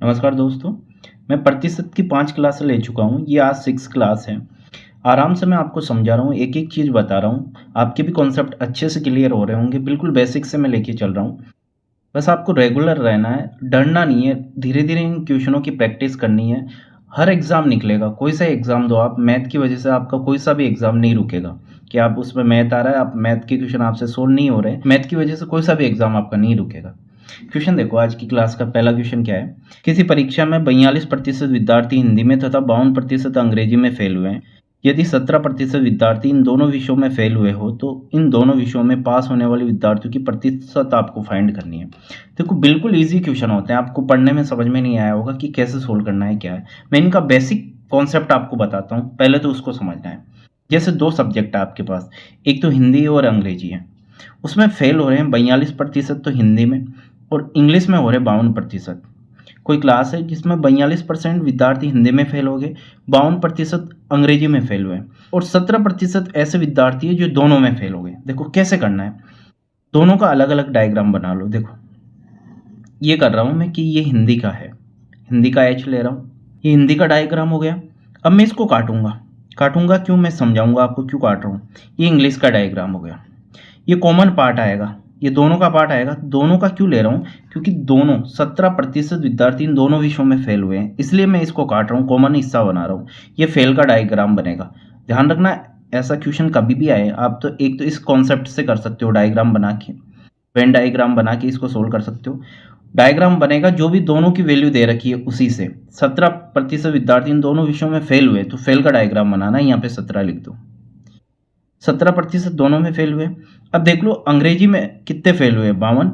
नमस्कार दोस्तों। मैं प्रतिशत की 5 क्लास ले चुका हूँ। ये आज 6 क्लास है। आराम से मैं आपको समझा रहा हूँ, एक-एक चीज़ बता रहा हूँ। आपके भी कॉन्सेप्ट अच्छे से क्लियर हो रहे होंगे। बिल्कुल बेसिक से मैं लेके चल रहा हूँ। बस आपको रेगुलर रहना है, डरना नहीं है। धीरे-धीरे इन क्वेश्चनों की प्रैक्टिस करनी है। हर एग्ज़ाम निकलेगा, कोई सा एग्ज़ाम दो आप, मैथ की वजह से आपका कोई सा भी एग्ज़ाम नहीं रुकेगा कि आप उसमें मैथ आ रहा है, आप मैथ के क्वेश्चन आपसे सोल्व नहीं हो रहे। मैथ की वजह से कोई सा भी एग्ज़ाम आपका नहीं रुकेगा। क्वेश्चन देखो, आज की क्लास का पहला क्वेश्चन क्या है। किसी परीक्षा में 42% विद्यार्थी हिंदी में तथा 52% अंग्रेजी में फेल हुए हैं। यदि 17% विद्यार्थी इन दोनों विषयों में फेल हुए हो तो इन दोनों विषयों में पास होने वाले विद्यार्थियों की प्रतिशत आपको फाइंड करनी है। देखो, बिल्कुल इजी क्वेश्चन होते हैं। आपको पढ़ने में समझ में नहीं आया होगा कि कैसे सोल्व करना है, क्या है। मैं इनका बेसिक कॉन्सेप्ट आपको बताता हूँ, पहले तो उसको समझना है। जैसे दो सब्जेक्ट है आपके पास, एक तो हिंदी और अंग्रेजी है। उसमें फेल हो रहे हैं 42% तो हिंदी में, और इंग्लिश में हो रहे 52%। कोई क्लास है जिसमें 42% विद्यार्थी हिंदी में फेल हो गए, 52% अंग्रेजी में फेल हुए, और 17% ऐसे विद्यार्थी है जो दोनों में फेल हो गए। देखो कैसे करना है, दोनों का अलग अलग डायग्राम बना लो। देखो, ये कर रहा हूं मैं कि ये हिंदी का है, हिंदी का एच ले रहा हूं, ये हिंदी का डायग्राम हो गया। अब मैं इसको काटूंगा। काटूंगा क्यों, मैं समझाऊंगा आपको क्यों काट रहा हूँ। ये इंग्लिश का डायग्राम हो गया। ये कॉमन पार्ट आएगा, ये दोनों का पार्ट आएगा। दोनों का क्यों ले रहा हूँ, क्योंकि दोनों 17% विद्यार्थी इन दोनों विषयों में फेल हुए हैं, इसलिए मैं इसको काट रहा हूँ, कॉमन हिस्सा बना रहा हूँ। ये फेल का डायग्राम बनेगा। ध्यान रखना, ऐसा क्वेश्चन कभी भी आए आप तो एक तो इस कॉन्सेप्ट से कर सकते हो, डायग्राम बना के, वेन डायग्राम बना के इसको सोल्व कर सकते हो। डायग्राम बनेगा जो भी दोनों की वैल्यू दे रखी है उसी से। 17% विद्यार्थी इन दोनों विषयों में फेल हुए, तो फेल का डायग्राम बनाना है। यहाँ पे 17 लिख दो। 17% दोनों में फेल हुए। अब देख लो अंग्रेजी में कितने फेल हुए, 52,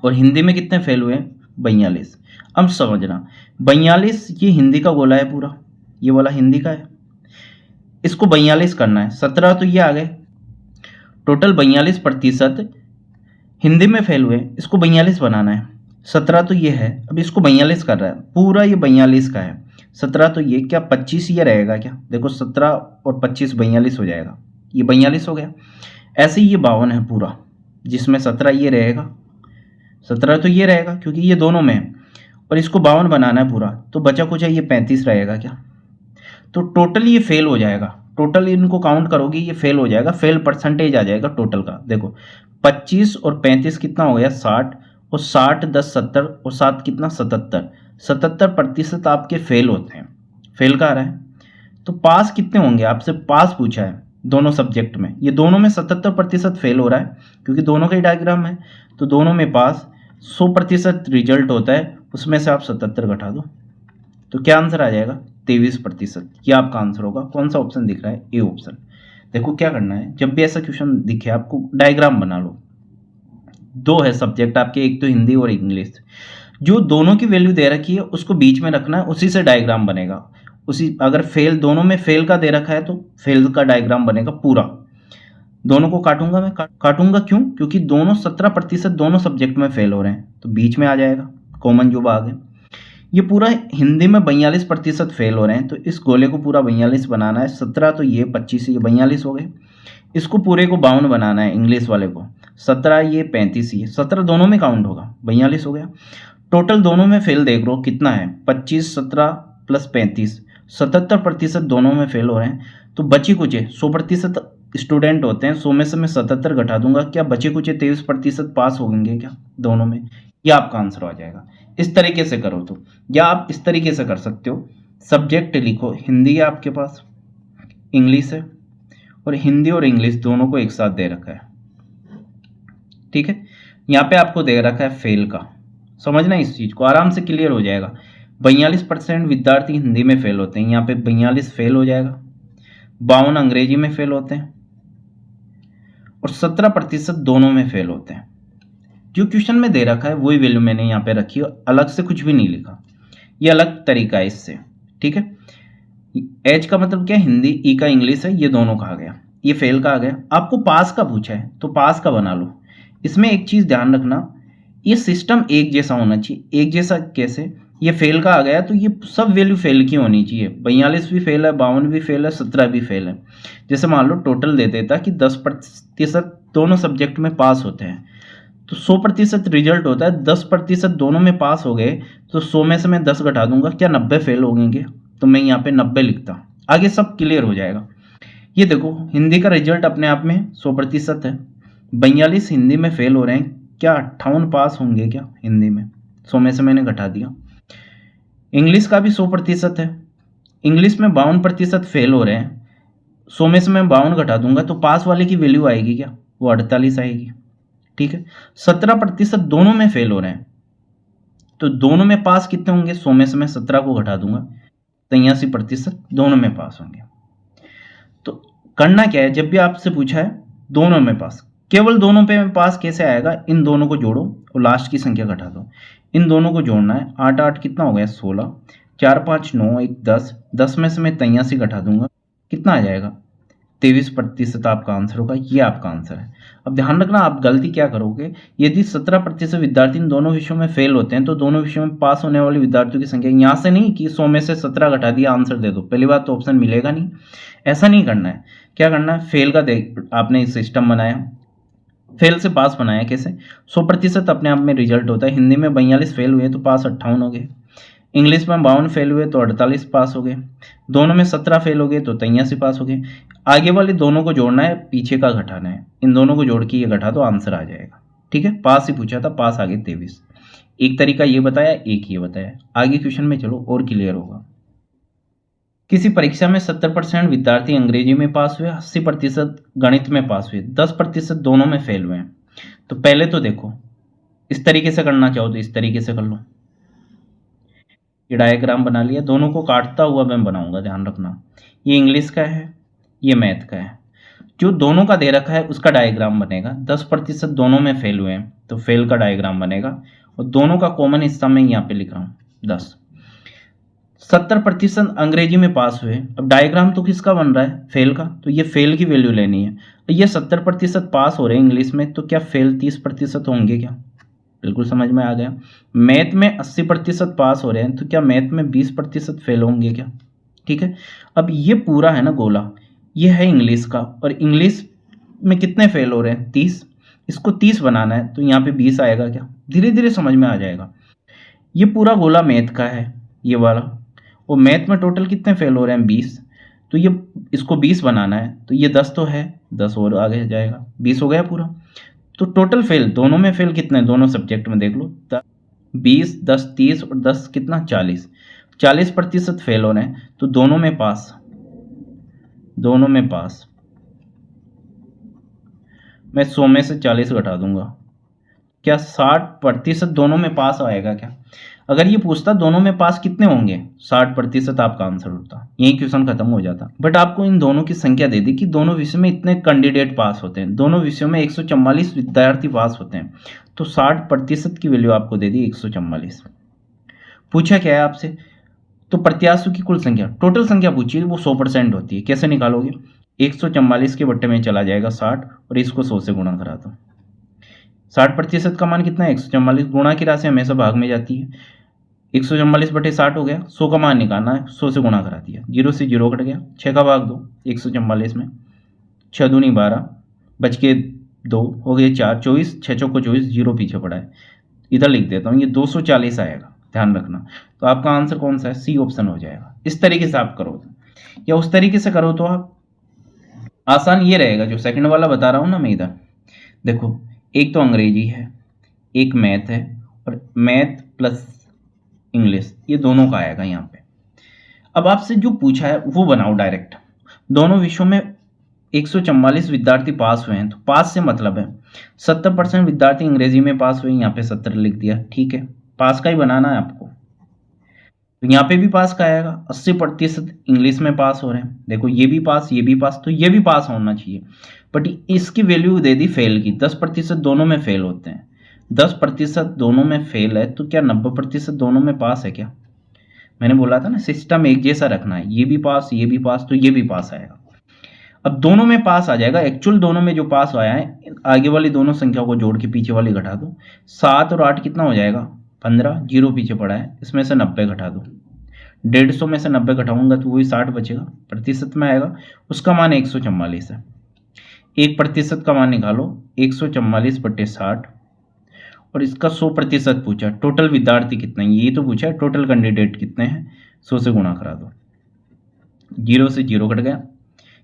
और हिंदी में कितने फेल हुए, 42। अब समझना, 42 ये हिंदी का गोला है पूरा, ये वाला हिंदी का है, इसको 42 करना है। 17 तो ये आ गए, टोटल 42% हिंदी में फेल हुए, इसको 42 बनाना है। 17 तो ये है, अब इसको 42 कर रहा है, पूरा ये 42 का है। 17 तो ये क्या 25 ये रहेगा क्या, देखो 17 और 25 42 हो जाएगा, ये 42 हो गया। ऐसे ही ये 52 है पूरा, जिसमें 17 ये रहेगा, 17 तो ये रहेगा क्योंकि ये दोनों में है, और इसको 52 बनाना है पूरा, तो बचा कुछ है ये 35 रहेगा क्या। तो टोटल ये फेल हो जाएगा, टोटल इनको काउंट करोगे ये फेल हो जाएगा, फेल परसेंटेज आ जाएगा टोटल का। देखो 25 और 35 कितना हो गया, 60, और 60 10 70, और 7 कितना 77, 77% आपके फेल होते हैं। फेल का आ रहा है, तो पास कितने होंगे, आपसे पास पूछा है दोनों सब्जेक्ट में। ये दोनों में 77% फेल हो रहा है क्योंकि दोनों का ही डायग्राम है, तो दोनों में पास 100% रिजल्ट होता है, उसमें से आप 77 घटा दो, तो क्या आंसर आ जाएगा, 23%। ये आपका आंसर होगा। कौन सा ऑप्शन दिख रहा है, ए ऑप्शन। देखो क्या करना है, जब भी ऐसा क्वेश्चन दिखे आपको डायग्राम बना लो। दो है सब्जेक्ट आपके, एक तो हिंदी और इंग्लिश, जो दोनों की वैल्यू दे रखी है उसको बीच में रखना है, उसी से डायग्राम बनेगा। उसी, अगर फेल दोनों में फेल का दे रखा है तो फेल का डायग्राम बनेगा पूरा। दोनों को काटूंगा मैं, काटूंगा क्यों, क्योंकि दोनों 17% दोनों सब्जेक्ट में फेल हो रहे हैं, तो बीच में आ जाएगा कॉमन जो भाग है। ये पूरा हिंदी में 42% फेल हो रहे हैं, तो इस गोले को पूरा 42 बनाना है। 17 तो ये 25 ये 42 हो गए, इसको पूरे को 52 बनाना है इंग्लिश वाले को। 17 ये 35 ये 17 दोनों में काउंट होगा, 42 हो गया। टोटल दोनों में फेल देख लो कितना है, 25 17 प्लस 35, 77% दोनों में फेल हो रहे हैं। तो बची कुचे 100% स्टूडेंट होते हैं, 100 में से मैं 77 घटा दूंगा, क्या बचे कुचे 23% पास होंगे क्या दोनों में, ये आपका आंसर आ जाएगा। इस तरीके से करो तो, या आप इस तरीके से कर सकते हो। सब्जेक्ट लिखो, हिंदी है आपके पास, इंग्लिश है, और हिंदी और इंग्लिश दोनों को एक साथ दे रखा है, ठीक है। यहाँ पे आपको दे रखा है फेल का, समझना इस चीज को, आराम से क्लियर हो जाएगा। 42% विद्यार्थी हिंदी में फेल होते हैं, यहाँ पे 42 फेल हो जाएगा, 52 अंग्रेजी में फेल होते हैं, और 17% दोनों में फेल होते हैं। जो क्वेश्चन में दे रखा है वही वैल्यू मैंने यहाँ पे रखी है, अलग से कुछ भी नहीं लिखा, ये अलग तरीका है इससे, ठीक है। एच का मतलब क्या, हिंदी, ई का इंग्लिश है, ये दोनों का आ गया, ये फेल का आ गया। आपको पास का पूछा है तो पास का बना लो। इसमें एक चीज ध्यान रखना, ये सिस्टम एक जैसा होना चाहिए। एक जैसा कैसे, ये फेल का आ गया तो ये सब वैल्यू फेल की होनी चाहिए। 42 भी फेल है, 52 भी फेल है, 17 भी फेल है। जैसे मान लो टोटल दे देता कि 10% दोनों सब्जेक्ट में पास होते हैं, तो 100% रिजल्ट होता है 10% दोनों में पास हो गए, तो 100 में से मैं 10 घटा दूंगा, क्या 90 फेल हो गए? तो मैं यहाँ पे 90 लिखता, आगे सब क्लियर हो जाएगा। ये देखो हिंदी का रिजल्ट अपने आप में 100% है, 42 हिंदी में फेल हो रहे हैं, क्या 58 पास होंगे क्या हिंदी में? 100 में से मैंने घटा दिया। इंग्लिश का भी 100% है, इंग्लिश में 52% फेल हो रहे हैं, 100 में से मैं 52 घटा दूंगा, तो पास वाले की वैल्यू आएगी क्या? वो 48 आएगी। ठीक है, 17% दोनों में फेल हो रहे हैं, तो दोनों में पास कितने होंगे? 100 में से मैं 17 को घटा दूंगा, 83% दोनों में पास होंगे। तो करना क्या है, जब भी आपसे पूछा है दोनों में पास, केवल दोनों पे पास कैसे आएगा? इन दोनों को जोड़ो और लास्ट की संख्या घटा दो। इन दोनों को जोड़ना है, 8 8 कितना हो गया? 16, 4 5 9 1 10, 10 में से मैं 83 घटा दूंगा, कितना आ जाएगा? 23% आपका आंसर होगा। ये आपका आंसर है। अब ध्यान रखना, आप गलती क्या करोगे, यदि 17% विद्यार्थी इन दोनों विषयों में फेल होते हैं, तो दोनों विषयों में पास होने वाले विद्यार्थियों की संख्या, यहाँ से नहीं कि 100 में से 17 घटा दिया आंसर दे दो, पहली बात तो ऑप्शन मिलेगा नहीं, ऐसा नहीं करना है। क्या करना है, फेल का आपने सिस्टम बनाया, फेल से पास बनाया, कैसे? 100% अपने आप में रिजल्ट होता है। हिंदी में 42 फेल हुए तो पास 58 हो गए, इंग्लिश में 52 फेल हुए तो 48 पास हो गए, दोनों में 17 फेल हो गए तो 83 पास हो गए। आगे वाले दोनों को जोड़ना है, पीछे का घटाना है, इन दोनों को जोड़ के ये घटा दो, आंसर आ जाएगा। ठीक है, पास ही पूछा था, पास आ गए 23। एक तरीका ये बताया, एक ये बताया। आगे क्वेश्चन में चलो और क्लियर होगा। किसी परीक्षा में 70% विद्यार्थी अंग्रेजी में पास हुए, 80% गणित में पास हुए, 10% दोनों में फेल हुए। तो पहले तो देखो, इस तरीके से करना चाहो तो इस तरीके से कर लो, ये डायग्राम बना लिया, दोनों को काटता हुआ मैं बनाऊंगा, ध्यान रखना। ये इंग्लिश का है, ये मैथ का है, जो दोनों का दे रखा है उसका डायग्राम बनेगा। 10% दोनों में फेल हुए हैं तो फेल का डायग्राम बनेगा, और दोनों का कॉमन हिस्सा मैं यहाँ पे लिख रहा हूँ 10। 70% अंग्रेजी में पास हुए, अब डायग्राम तो किसका बन रहा है? फेल का, तो ये फेल की वैल्यू लेनी है। तो ये 70% पास हो रहे हैं इंग्लिश में, तो क्या फेल 30% होंगे क्या? बिल्कुल समझ में आ गया। मैथ में 80% पास हो रहे हैं, तो क्या मैथ में 20% फेल होंगे क्या? ठीक है, अब ये पूरा है ना गोला, ये है इंग्लिश का, और इंग्लिश में कितने फेल हो रहे हैं? 30। इसको 30 बनाना है, तो यहाँ पे 20 आएगा क्या? धीरे धीरे समझ में आ जाएगा। ये पूरा गोला मैथ का है, ये वाला, और मैथ में टोटल कितने फेल हो रहे हैं? 20। तो ये इसको 20 बनाना है, तो ये 10 तो है, 10 और आगे जाएगा, 20 हो गया पूरा। तो टोटल फेल दोनों में फेल कितने? दोनों सब्जेक्ट में देख लो, 20 10 30 और 10 कितना? 40। 40% फेल हो रहे हैं, तो दोनों में पास, दोनों में पास। मैं 100 में से 40 घटा दूंगा, क्या 60% दोनों में पास आएगा क्या? अगर ये पूछता दोनों में पास कितने होंगे, 60% आपका आंसर होता, यही क्वेश्चन खत्म हो जाता। बट आपको इन दोनों की संख्या दे दी कि दोनों विषय में इतने कैंडिडेट पास होते हैं, दोनों विषयों में 144 विद्यार्थी पास होते हैं, तो 60% की वैल्यू आपको दे दी 144। पूछा क्या है आपसे, तो प्रत्याशियों की कुल संख्या, टोटल संख्या पूछी, वो 100% होती है। कैसे निकालोगे? 144 के बट्टे में चला जाएगा 60, और इसको 100 से गुणा करा दो। 60% का मान कितना है? 144। गुणा की राशि हमेशा भाग में जाती है, 144 बटे 60 हो गया। 100 का मान निकालना है, 100 से गुणा करा दिया, 0 से 0 कट गया, 6 का भाग दो 144 में, 6 दूनी 12, बच के 2 हो गए 4, 24, 6 चौको 24, 0 पीछे पड़ा है, इधर लिख देता हूँ, ये 240 आएगा, ध्यान रखना। तो आपका आंसर कौन सा है? सी ऑप्शन हो जाएगा। इस तरीके से आप करो तो, या उस तरीके से करो तो आप आसान ये रहेगा, जो सेकंड वाला बता रहा हूँ ना मैं इधर, देखो एक तो अंग्रेजी है, एक मैथ है, और मैथ प्लस इंग्लिश, ये दोनों का आएगा यहाँ पे। अब आपसे जो पूछा है वो बनाओ डायरेक्ट। दोनों विषयों में 144 विद्यार्थी पास हुए हैं, तो पास से मतलब है 70% विद्यार्थी अंग्रेजी में पास हुए, यहाँ पे 70 लिख दिया। ठीक है, पास का ही बनाना है आपको, तो यहाँ पे भी पास का आएगा। 80% इंग्लिश में पास हो रहे हैं, देखो ये भी पास, ये भी पास, तो ये भी पास होना चाहिए, बट इसकी वैल्यू दे दी फेल की। 10% दोनों में फेल होते हैं, 10% दोनों में फेल है, तो क्या 90% दोनों में पास है क्या? मैंने बोला था ना, सिस्टम एक जैसा रखना है, ये भी पास, ये भी पास, तो ये भी पास आएगा। अब दोनों में पास आ जाएगा, एक्चुअल दोनों में जो पास आया है, आगे वाली दोनों संख्या को जोड़ के पीछे वाली घटा दो। 7 और 8 कितना हो जाएगा? 15, 0 पीछे पड़ा है, इसमें से 90 घटा दो। 150 में से 90 घटाऊंगा तो वही 60 बचेगा, प्रतिशत में आएगा, उसका मान 144 है। 1% का मान निकालो, 144 बटे 60, और इसका 100% पूछा। टोटल विद्यार्थी कितने हैं, ये तो पूछा है टोटल कैंडिडेट कितने हैं, 100 से गुणा करा दो। 0 से 0 कट गया,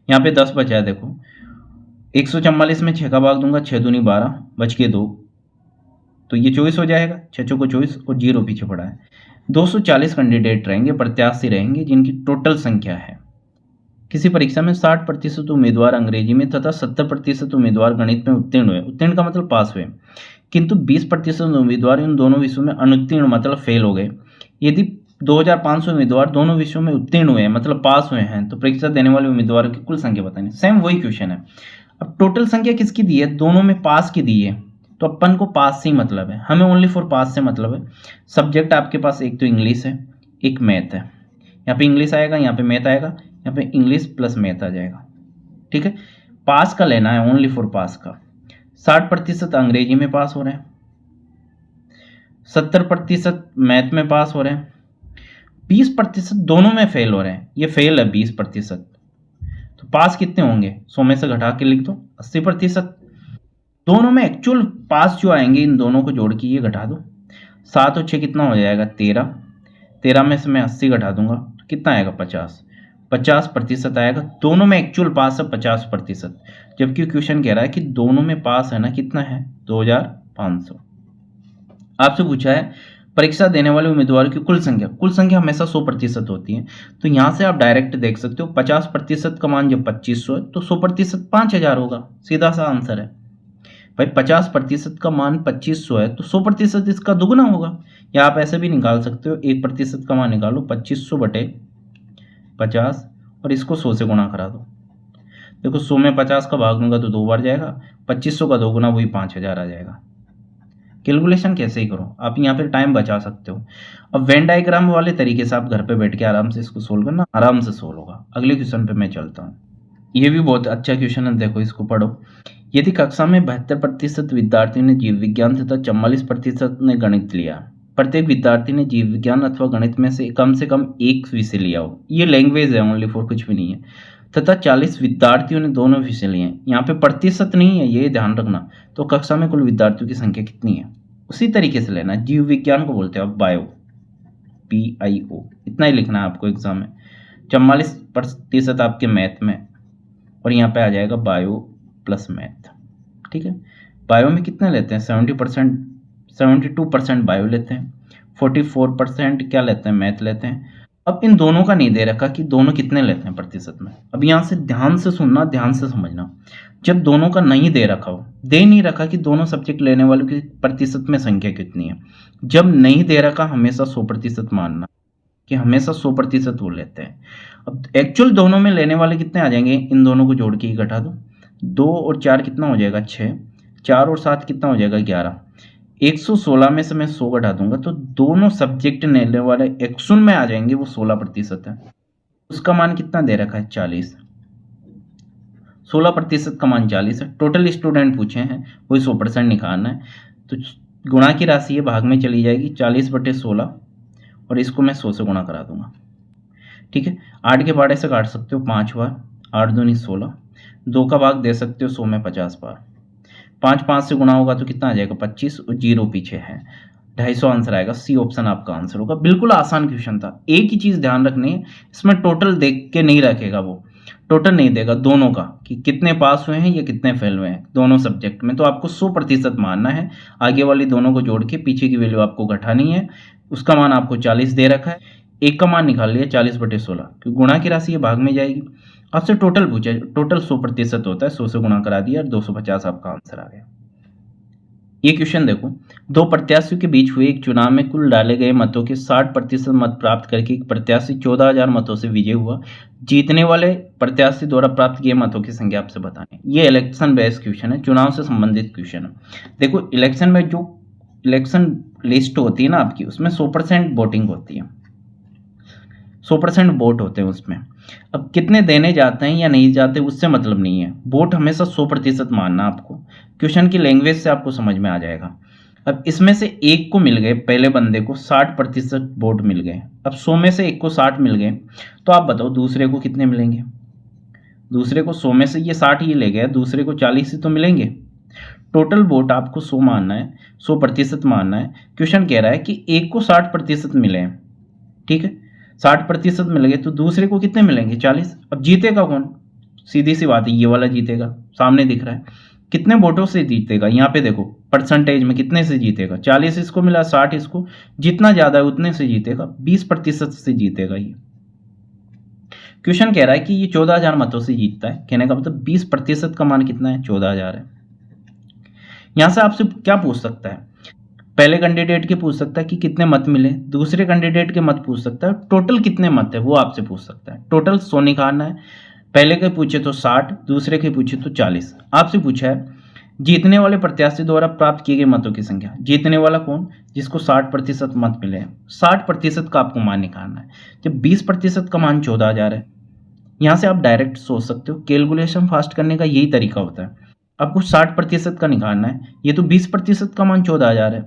यहाँ पे 10 बचा है। देखो 144 में 6 का भाग दूंगा, 6 दूनी 12, बच के 2, तो ये 24 हो जाएगा। 6 चौको 24 और 0 पीछे पड़ा है। 240 कैंडिडेट रहेंगे, प्रत्याशी रहेंगे जिनकी टोटल संख्या है। किसी परीक्षा में 60% उम्मीदवार अंग्रेजी में तथा 70% उम्मीदवार गणित में उत्तीर्ण हुए, उत्तीर्ण का मतलब पास हुए, किंतु 20% उम्मीदवार इन दोनों विषयों में अनुत्तीर्ण मतलब फेल हो गए। यदि 2500 उम्मीदवार दोनों विषयों में उत्तीर्ण हुए हैं मतलब पास हुए हैं, तो परीक्षा देने वाले उम्मीदवारों की कुल संख्या बतानी। सेम वही क्वेश्चन है। अब टोटल संख्या किसकी दी है, दोनों में पास की दी है, तो अपन को पास से ही मतलब है, हमें ओनली फॉर पास से मतलब है। सब्जेक्ट आपके पास एक तो इंग्लिश है, एक मैथ है। यहाँ पे इंग्लिश आएगा, यहाँ पे मैथ आएगा, यहाँ पे इंग्लिश प्लस मैथ आ जाएगा। ठीक है, पास का लेना है, ओनली फॉर पास का। 60% अंग्रेजी में पास हो रहे हैं, 70% मैथ में पास हो रहे हैं, 20% दोनों में फेल हो रहे हैं। ये फेल है 20%, तो पास कितने होंगे, 100 में से घटा के लिख दो 80%। दोनों में एक्चुअल पास जो आएंगे इन दोनों को जोड़ के ये घटा दो। 7 और 6 कितना हो जाएगा, 13। 13 में से मैं 80 घटा दूंगा तो कितना आएगा, 50। 50% आएगा। दोनों में एक्चुअल पास है 50%, जबकि क्वेश्चन कह रहा है कि दोनों में पास है ना, कितना है, 2500। आपसे पूछा है परीक्षा देने वाले उम्मीदवारों की कुल संख्या। कुल संख्या हमेशा 100% होती है, तो यहाँ से आप डायरेक्ट देख सकते हो 50% का मान जब 2500 है तो 100% 5000 होगा। सीधा सा आंसर है भाई। 50% का मान 2500 है तो 100% इसका दुगना होगा। या आप ऐसे भी निकाल सकते हो, 1% का मान निकालो 2500 बटे 50 और इसको 100 से गुणा करा दो। देखो 100 में 50 का भाग दूंगा तो 2 बार जाएगा, 2500 का 2 गुना वही 5000 आ जाएगा। कैलकुलेशन कैसे ही करो, आप यहाँ पे टाइम बचा सकते हो। अब वेन डायग्राम वाले तरीके से आप घर पे बैठ के आराम से इसको सोल्व करना, आराम से सोल्व होगा। अगले क्वेश्चन पे मैं चलता हूँ। ये भी बहुत अच्छा क्वेश्चन है, देखो इसको पढ़ो। यदि कक्षा में 72% विद्यार्थी ने जीव विज्ञान तथा 44% ने गणित लिया, प्रत्येक विद्यार्थी ने जीव विज्ञान अथवा गणित में से कम एक विषय लिया हो, ये लैंग्वेज है ओनली फॉर, कुछ भी नहीं है, तथा 40 विद्यार्थियों ने दोनों विषय लिए हैं। यहाँ पे प्रतिशत नहीं है, ये ध्यान रखना। तो कक्षा में कुल विद्यार्थियों की संख्या कितनी है, उसी तरीके से लेना। जीव विज्ञान को बोलते हैं आप बायो, PIO, इतना ही लिखना है आपको एग्जाम में। 44% आपके मैथ में, और यहाँ पे आ जाएगा बायो प्लस मैथ। ठीक है, बायो में कितने लेते हैं, 72% बायो लेते हैं, 44% क्या लेते हैं, मैथ लेते हैं। अब इन दोनों का नहीं दे रखा कि दोनों कितने लेते हैं प्रतिशत में। अब यहाँ से ध्यान से सुनना, ध्यान से समझना। जब दोनों का नहीं दे रखा हो, दे नहीं रखा कि दोनों सब्जेक्ट लेने वालों की प्रतिशत में संख्या कितनी है, जब नहीं दे रखा हमेशा 100% मानना कि हमेशा 100% वो लेते हैं। अब एक्चुअल दोनों में लेने वाले कितने आ जाएंगे, इन दोनों को जोड़ के ही घटा दो। 2 और 4 कितना हो जाएगा, 6। 4 और 7 कितना हो जाएगा, 11। 116 में से मैं 100 घटा दूंगा तो दोनों सब्जेक्ट लेने वाले एक्चुअल में आ जाएंगे, वो 16% है। उसका मान कितना दे रखा है, 40। 16% का मान 40 है। टोटल स्टूडेंट पूछे हैं, वही 100% निकालना है। तो गुणा की राशि ये भाग में चली जाएगी, 40/16, और इसको मैं 100 से गुणा करा दूंगा। ठीक है, 8 के पाड़े से काट सकते हो 5 बार, 8 दूनी 16। 2 का भाग दे सकते हो 100 में 50 बार। 5 से गुणा होगा तो कितना आ जाएगा, 25, और 0 पीछे है, 250 आंसर आएगा। सी ऑप्शन आपका आंसर होगा। बिल्कुल आसान क्वेश्चन था। एक ही चीज ध्यान रखनी है, इसमें टोटल देख के नहीं रखेगा, वो टोटल नहीं देगा दोनों का कि कितने पास हुए हैं या कितने फेल हुए हैं दोनों सब्जेक्ट में। तो आपको 100% मानना है। आगे वाली दोनों को जोड़ के पीछे की वैल्यू आपको घटानी है। उसका मान आपको 40 दे रखा है, एक का मान निकाल लिया 40/16, क्योंकि गुणा की राशि ये भाग में जाएगी। आपसे टोटल पूछा, टोटल 100% होता है, 100 से गुणा करा दिया और 250 आपका आंसर आ गया। ये क्वेश्चन देखो, 2 प्रत्याशियों के बीच हुए एक चुनाव में कुल डाले गए मतों के 60% मत प्राप्त करके एक प्रत्याशी 14,000 मतों से विजय हुआ। जीतने वाले प्रत्याशी द्वारा प्राप्त किए मतों की संख्या आपसे बतानी है। ये इलेक्शन बेस्ड क्वेश्चन है, चुनाव से संबंधित क्वेश्चन है। देखो इलेक्शन में जो इलेक्शन लिस्ट होती है ना आपकी, उसमें 100% वोटिंग होती है, 100% वोट होते हैं उसमें। अब कितने देने जाते हैं या नहीं जाते उससे मतलब नहीं है, वोट हमेशा 100% मानना आपको। क्वेश्चन की लैंग्वेज से आपको समझ में आ जाएगा। अब इसमें से एक को मिल गए, पहले बंदे को 60% वोट मिल गए। अब 100 में से एक को 60 मिल गए, तो आप बताओ दूसरे को कितने मिलेंगे। दूसरे को 100 में से ये 60 ही ले गए, दूसरे को 40 ही तो मिलेंगे। टोटल वोट आपको 100 मानना है, 100% मानना है। क्वेश्चन कह रहा है कि एक को 60% मिले हैं, ठीक है, 60% मिल गए तो दूसरे को कितने मिलेंगे? 40। अब जीतेगा कौन? सीधी सी बात है, ये वाला जीतेगा, सामने दिख रहा है। कितने वोटों से जीतेगा? यहाँ पे देखो परसेंटेज में कितने से जीतेगा, 40 इसको मिला, 60 इसको, जितना ज्यादा है उतने से जीतेगा, 20% से जीतेगा ये। क्वेश्चन कह रहा है कि ये 14,000 मतों से जीतता है, कहने का मतलब 20% का मान कितना है? 14,000 है। यहां से आपसे क्या पूछ सकता है? पहले कैंडिडेट के पूछ सकता है कि कितने मत मिले, दूसरे कैंडिडेट के मत पूछ सकता है, टोटल कितने मत है वो आपसे पूछ सकता है। टोटल 100 निकालना है, पहले के पूछे तो 60, दूसरे के पूछे तो 40। आपसे पूछा है जीतने वाले प्रत्याशी द्वारा प्राप्त किए गए मतों की संख्या। जीतने वाला कौन? जिसको 60% मत मिले हैं, 60% का आपको मान निकालना है। जब 20% का मान 14,000 है, यहाँ से आप डायरेक्ट सोच सकते हो, कैलकुलेशन फास्ट करने का यही तरीका होता है। आपको 60% का निकालना है, ये तो 20% का मान 14,000 है,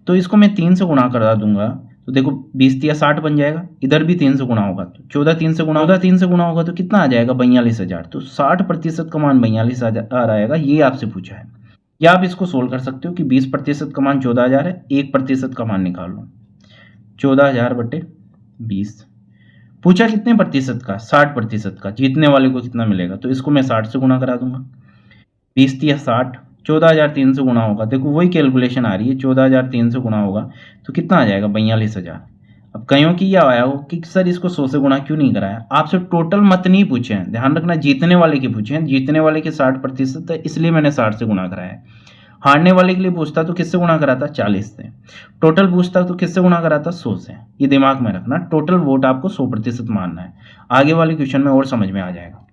तो इसको मैं 3 से गुणा करा दूंगा, तो देखो 20 या 60 बन जाएगा, इधर भी 3 से गुणा होगा तो 14 3 से गुणा होगा तो कितना आ जाएगा? 42,000। तो 60% का मान 42,000 आएगा, ये आपसे पूछा है। या आप इसको सोल्व कर सकते हो कि 20% का मान 14,000 है, 1% का मान निकाल लो, 14,000 बटे 20। पूछा कितने प्रतिशत का? 60% का। जीतने वाले को कितना मिलेगा? तो इसको मैं 60 से गुणा करा दूंगा, 20 या 60, 14,000 3 से गुणा होगा, देखो वही कैलकुलेशन आ रही है, 14,000 3 से गुणा होगा तो कितना आ जाएगा? 42,000। अब कईयों की यह आया हो कि सर इसको 100 से गुणा क्यों नहीं कराया? आपसे टोटल मत नहीं पूछे हैं, ध्यान रखना, जीतने वाले के पूछे हैं, जीतने वाले के 60% है, इसलिए मैंने 60 से गुणा कराया है। हारने वाले के लिए पूछता तो किससे गुणा कराता? 40 से। टोटल पूछता तो किससे गुणा कराता? 100 से। ये दिमाग में रखना, टोटल वोट आपको 100% मानना है। आगे वाले क्वेश्चन में और समझ में आ जाएगा।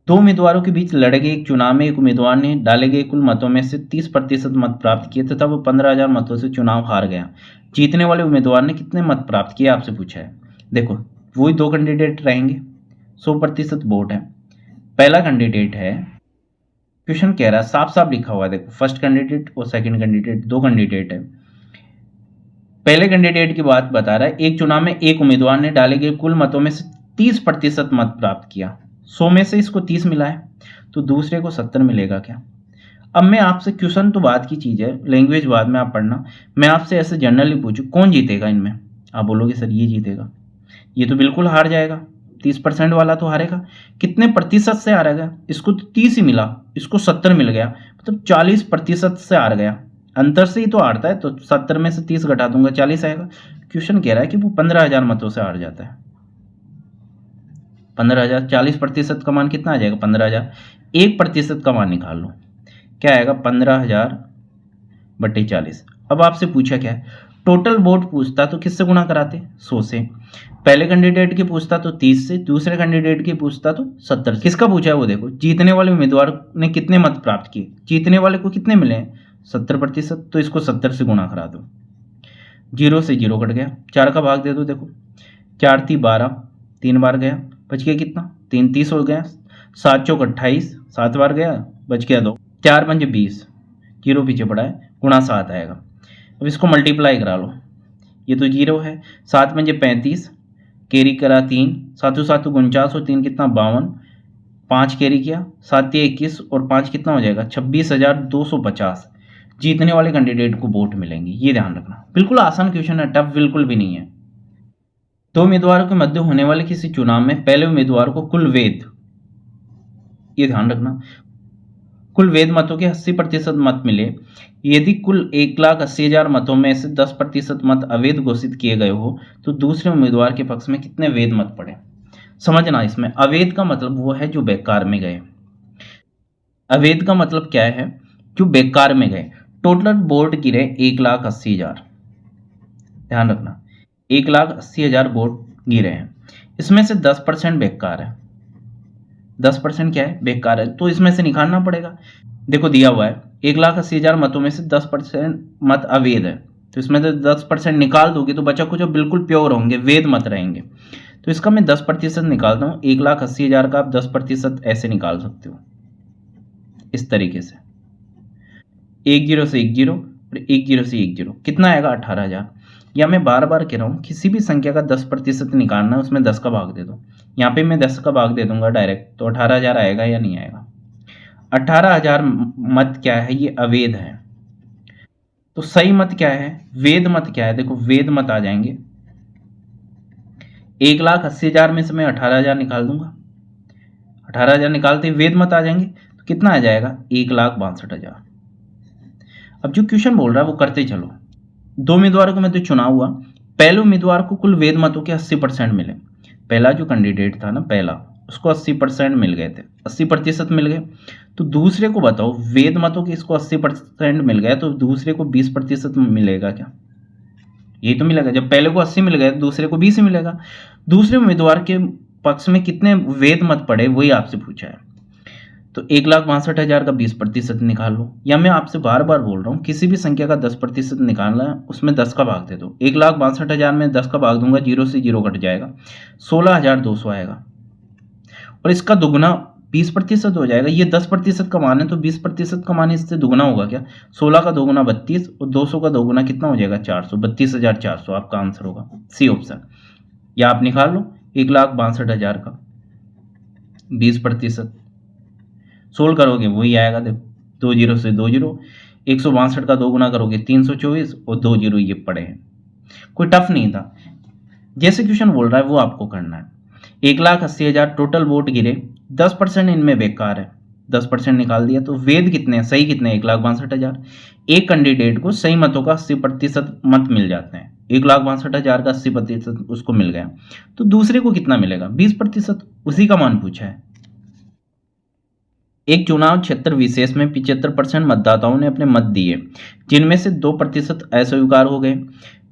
दो उम्मीदवारों के बीच लड़े गए एक चुनाव में एक उम्मीदवार ने डाले गए कुल मतों में से 30% मत प्राप्त किए तथा वो 15,000 मतों से चुनाव हार गया। जीतने वाले उम्मीदवार ने कितने मत प्राप्त किए आपसे पूछा है। देखो वही दो कैंडिडेट रहेंगे, 100% वोट है। पहला कैंडिडेट है, क्वेश्चन कह रहा है साफ साफ लिखा हुआ है, देखो फर्स्ट कैंडिडेट और सेकंड कैंडिडेट, दो कैंडिडेट है। पहले कैंडिडेट की बात बता रहा है, एक चुनाव में एक उम्मीदवार ने डाले गए कुल मतों में से 30% मत प्राप्त किया, 100 में से इसको 30 मिला है तो दूसरे को 70 मिलेगा क्या। अब मैं आपसे, क्वेश्चन तो बात की चीज है, लैंग्वेज बाद में आप पढ़ना, मैं आपसे ऐसे जनरली पूछूं कौन जीतेगा इनमें, आप बोलोगे सर ये जीतेगा, ये तो बिल्कुल हार जाएगा, 30% वाला तो हारेगा। कितने प्रतिशत से हारेगा? इसको तो 30 ही मिला, इसको 70 मिल गया, मतलब 40% से हार गया, अंतर से ही तो हारता है, तो 70 में से 30 घटा दूंगा 40 आएगा। क्वेश्चन कह रहा है कि वो 15,000 मतों से हार जाता है। 15,000, 40% का मान कितना आ जाएगा? 15,000। 1% का मान निकाल लो, क्या आएगा? 15,000 बटे 40। अब आपसे पूछा क्या है, टोटल वोट पूछता तो किससे गुणा कराते? 100 से। पहले कैंडिडेट के पूछता तो 30 से, दूसरे कैंडिडेट के पूछता तो 70 से। किसका पूछा है वो देखो, जीतने वाले उम्मीदवार ने कितने मत प्राप्त किए, जीतने वाले को कितने मिले हैं? 70%, तो इसको 70 से गुणा करा दो, 0 से 0 कट गया, 4 का भाग दे दो, देखो 4 × 12, 3 बार गया, बच गया कितना? 3 30 हो गया, 7 चौक 28, 7 बार गया, बच गया 2, 4 पंजे 20, 0 पीछे पड़ा है, गुणा 7 आएगा। अब इसको मल्टीप्लाई करा लो, ये तो 0 है, 7 पंजे 35, कैरी करा 3, 7 7 49 और 3 कितना? 52, 5 कैरी किया, 7 21 और 5 कितना हो जाएगा? 26,250 जीतने वाले कैंडिडेट को वोट मिलेंगे। ये ध्यान रखना, बिल्कुल आसान क्वेश्चन है, टफ बिल्कुल भी नहीं है। दो उम्मीदवारों के मध्य होने वाले किसी चुनाव में पहले उम्मीदवार को कुल वेद, ये ध्यान रखना, कुल वेद मतों के 80% मत मिले, यदि कुल 1,80,000 मतों में से 10% मत अवैध घोषित किए गए हो तो दूसरे उम्मीदवार के पक्ष में कितने वैध मत पड़े। समझना, इसमें अवैध का मतलब वो है जो बेकार में गए, अवैध का मतलब क्या है? जो बेकार में गए। टोटल वोट गिरे 1,80,000, ध्यान रखना 1,80,000 वोट गिरे हैं, इसमें से 10% बेकार है, 10% क्या है? बेकार है, तो इसमें से निकालना पड़ेगा। देखो दिया हुआ है 1,80,000 मतों में से 10% मत अवैध है, तो इसमें से 10% निकाल दोगे तो बचा कुछ जो बिल्कुल प्योर होंगे, वैध मत रहेंगे, तो इसका मैं 10% निकालता हूँ। 1,80,000 का आप 10% ऐसे निकाल सकते हो, इस तरीके से, 10 से 10 और 10 से 10, कितना आएगा? 18,000। या मैं बार बार कह रहा हूँ, किसी भी संख्या का 10% निकालना है, उसमें 10 का भाग दे दो, यहाँ पे मैं 10 का भाग दे दूंगा डायरेक्ट, तो 18,000 आएगा या नहीं आएगा? 18,000 मत क्या है, ये अवैध है। तो सही मत क्या है, वेद मत क्या है, देखो वेद मत आ जाएंगे। 1,80,000 में से मैं 18,000 निकाल दूंगा, 18,000 निकालते ही वेद मत आ जाएंगे, तो कितना आ जाएगा 1,62,000। अब जो क्वेश्चन बोल रहा है वो करते चलो। 2 उम्मीदवारों को मैं तो चुनाव हुआ, पहले उम्मीदवार को कुल वेद मतों के 80% मिले। पहला जो कैंडिडेट था ना, पहला, उसको 80% मिल गए थे, 80% मिल गए। तो दूसरे को बताओ, वेद मतों के इसको 80% मिल गया, तो दूसरे को 20% मिलेगा क्या? यही तो मिलेगा। जब पहले को 80 मिल गए, दूसरे को 20 ही मिलेगा। दूसरे उम्मीदवार के पक्ष में कितने वेद मत पड़े, वही आपसे पूछा है। तो 1,62,000 का 20% निकाल लो, या मैं आपसे बार बार बोल रहा हूँ, किसी भी संख्या का 10% निकालना है, उसमें 10 का भाग दे दो। 1,62,000 में 10 का भाग दूंगा, 0 से 0 कट जाएगा, 16,200 आएगा। और इसका दुगुना 20% हो जाएगा। ये 10% का मान है, तो 20% का मान इससे दुगुना होगा क्या? 16 का दोगुना 32 और 200 का दोगुना कितना हो जाएगा? 400, 32,400 आपका आंसर होगा, सी ऑप्शन। या आप निकाल लो 1,62,000 का 20%, सोल्व करोगे वही आएगा। देखो 2 जीरो से 2 जीरो, 162 का दोगुना करोगे 324 और 2 जीरो ये पड़े हैं। कोई टफ नहीं था, जैसे क्वेश्चन बोल रहा है वो आपको करना है। 1,80,000 टोटल वोट गिरे, 10% इनमें बेकार है, 10% निकाल दिया, तो वेद कितने हैं, सही कितने हैं? 1,62,000। एक कैंडिडेट को सही मतों का 80% मत मिल जाते हैं, 1,62,000 का 80% उसको मिल गया, तो दूसरे को कितना मिलेगा? 20%, उसी का मान पूछा है। एक चुनाव क्षेत्र विशेष में 75% मतदाताओं ने अपने मत दिए, जिनमें से 2% अस्वीकार हो गए।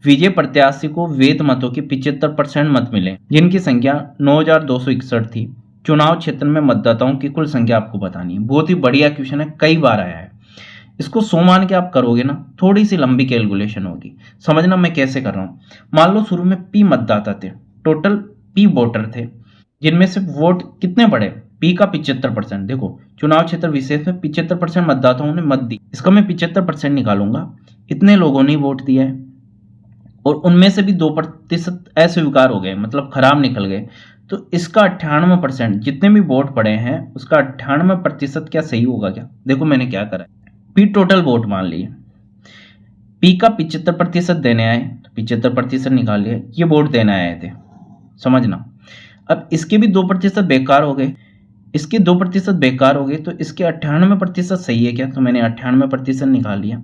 विजय प्रत्याशी को वेद मतों के 75% मत मिले, जिनकी संख्या 9,261 थी। चुनाव क्षेत्र में मतदाताओं की कुल संख्या आपको बतानी है। बहुत ही बढ़िया क्वेश्चन है, कई बार आया है। इसको 100 मान के आप करोगे ना, थोड़ी सी लंबी कैलकुलेशन होगी, समझना मैं कैसे कर रहा हूँ। मान लो शुरू में P मतदाता थे, टोटल P वोटर थे, जिनमें से वोट कितने पड़े? P का 75%। देखो चुनाव क्षेत्र विशेष में 75% मतदाताओं ने मत दी, इसका मैं 75% निकालूंगा, इतने लोगों ने वोट दिया है, और उनमें से भी 2% अस्वीकार हो गए, मतलब खराब निकल गए। तो इसका 98%, जितने भी वोट पड़े हैं उसका 98% क्या सही होगा क्या? देखो मैंने क्या करा, P टोटल वोट मान लिए, P का 75% देने आए, तो 75% निकाल लिया, ये वोट देने आए थे, समझना। अब इसके भी 2% बेकार हो गए, इसके 2% बेकार हो गए, तो इसके 98% सही है क्या? तो मैंने 98% निकाल लिया।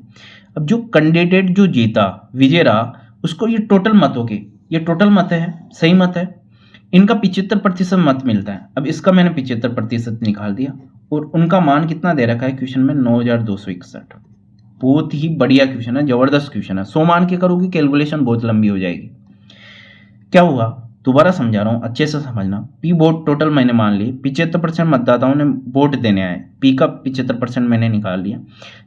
अब जो कैंडिडेट जो जीता, विजय रहा, उसको ये टोटल मतों के, ये टोटल मत है, सही मत है, इनका 75% मत मिलता है। अब इसका मैंने 75% निकाल दिया, और उनका मान कितना दे रखा है क्वेश्चन में? 9,261। बहुत ही बढ़िया क्वेश्चन है, जबरदस्त क्वेश्चन है। 100 मान के करोगे कैलकुलेशन बहुत लंबी हो जाएगी। क्या हुआ, दोबारा समझा रहा हूँ, अच्छे से समझना। P वोट टोटल मैंने मान ली, 75% मतदाताओं ने वोट देने आए, P का 75% मैंने निकाल लिया,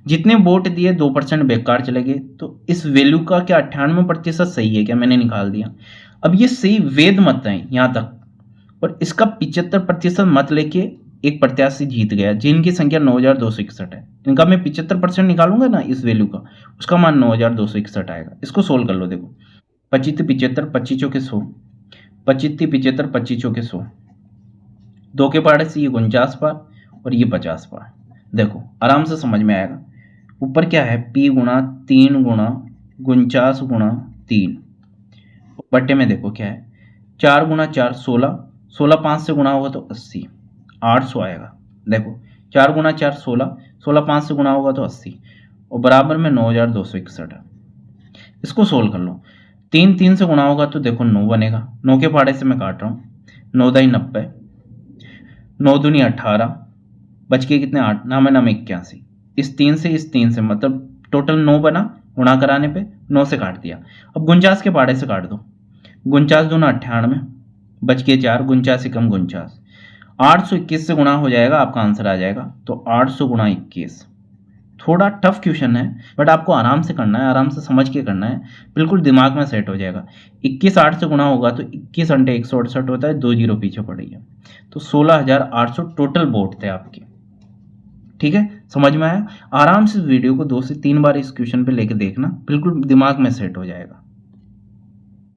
जितने वोट दिए 2% बेकार चले गए, तो इस वैल्यू का क्या 98% सही है क्या? मैंने निकाल दिया। अब ये सही वेद मत है यहाँ तक, और इसका 75% मत लेके एक प्रत्याशी जीत गया, जिनकी संख्या 9,261 है। इनका मैं 75% निकालूंगा ना इस वैल्यू का, उसका मान 9,261 आएगा। इसको सोल्व कर लो। देखो 25 75, 25 चौके 100, 25 75, 25 चौके 100, 2 के पहाड़े से ये 49 पार और ये 50 पार। देखो आराम से समझ में आएगा। ऊपर क्या है, P गुणा 3 गुणा 49 गुणा 3, बट्टे में देखो क्या है, 4 गुणा 4 16, 16 5 से गुणा होगा तो 80, 800 आएगा। देखो 4 गुणा 4 16, 16 5 से गुणा होगा तो 80, और बराबर में 9,261 है। इसको सोल्व कर लो, 3 3 से गुणा होगा तो देखो 9 बनेगा, 9 के पहाड़े से मैं काट रहा हूँ, 9 दाई 90, 9 दूनी 18, बच के कितने 8, नाम 81। इस 3 से मतलब टोटल 9 बना, गुणा कराने पे 9 से काट दिया। अब 49 के पहाड़े से काट दो, 49 दूना 98, बच के 4, 49 से कम 49, 821 से गुणा हो जाएगा, आपका आंसर आ जाएगा। तो 800 गुणा 21। थोड़ा टफ क्वेश्चन है, बट आपको आराम से करना है, आराम से समझ के करना है, बिल्कुल दिमाग में सेट हो जाएगा। 21 8 से गुणा होगा तो 21 अंटे 168 होता है, 2 जीरो पीछे पड़ रही है, तो 16,800 टोटल वोट थे आपके। ठीक है, समझ में आया? आराम से वीडियो को 2 से 3 बार इस क्वेश्चन पे लेके देखना, बिल्कुल दिमाग में सेट हो जाएगा।